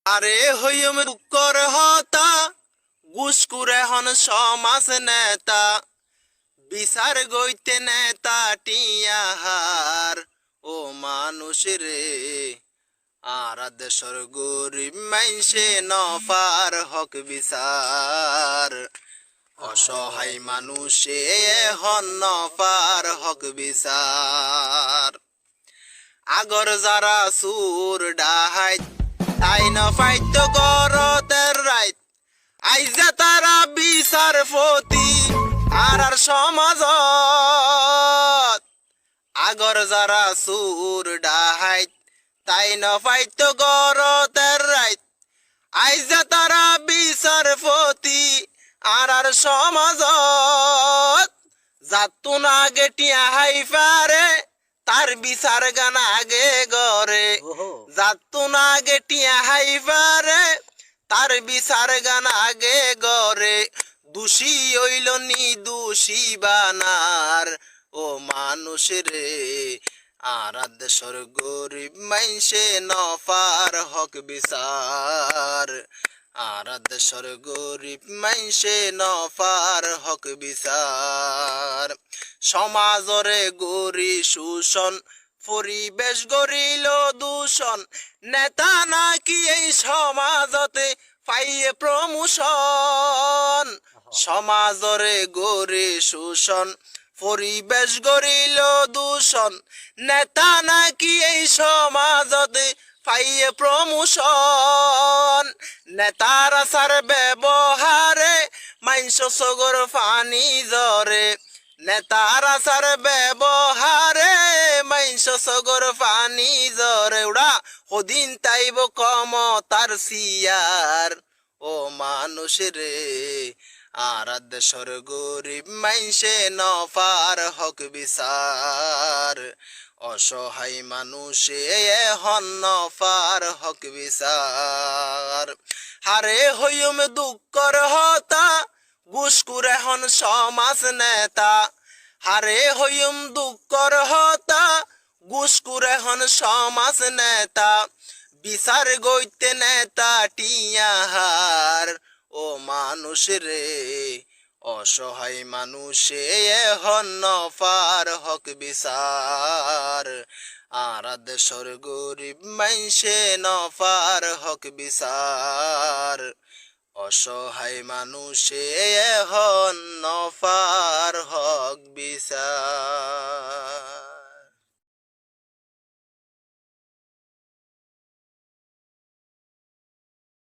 আরে হইম দুঃখর হতা গুসকুরে হন সমাজ নেতা বিচার গইতে নেতা টিয়াহার ও মানুষ রে আর দেশর গরিব মাইসে নফার হক বিচার অসহায় মানুষে হন নফার হক বিচার আগর যারা সুর ডাহাইত তাই না ফাইত গরতের রাইত আইজা তারা বিচার ফতি আর সমাজত আগর যারা সুর ডাহাইত তাই না ফাইত গরতের রাইত আইজা তারা বিচার ফতি আর সমাজত যাতুন আগে টিয়া হাই পারে তার বিচার গান আগে গরে যাতুন আগে টিয়া হাই পারে তার বিচার গান আগে গরে দোষী হইল নি দোষী বানার ও মানুষ রে আর দেশর গরিব মাইসে নফার হক বিচার আর দেশর গরিব মাইসে নফার হক বিচার সমাজরে গরি শোষণ পরিবেশ গরিল দূষণ নেতা নাকি এই সমাজতে পাইয়ে প্রমোশন সমাজরে গরি শোষণ পরিবেশ গরিল দূষণ নেতা নাকি এই সমাজতে পাইয়ে প্রমোশন নেতার আসার ব্যবহারে মাইন্স সগর ফানি জরে নেতার আসার ব্যবহারে মাইন্স সগর ফানি জরে উড়া হদিন তাইব কম তার সিয়ার ও মানুষ রে আর দেশর গরিব মাইসে নফার হক বিচার অসহায় মানুষে হন নফার হক বিচার হারে হইম দুঃখর হতা গুসকুরে হন সমাজ নেতা হারে হইম দুঃখর হতা গুসকুরে হন সমাজ নেতা বিচার গইতে নেতা টিয়াহার ও মানুষ রে অসহায় মানুষে হন নফার হক বিচার আর দেশর গরিব মাইসে নফার হক বিচার অসহায় মানুষে হন নফার হক বিচার।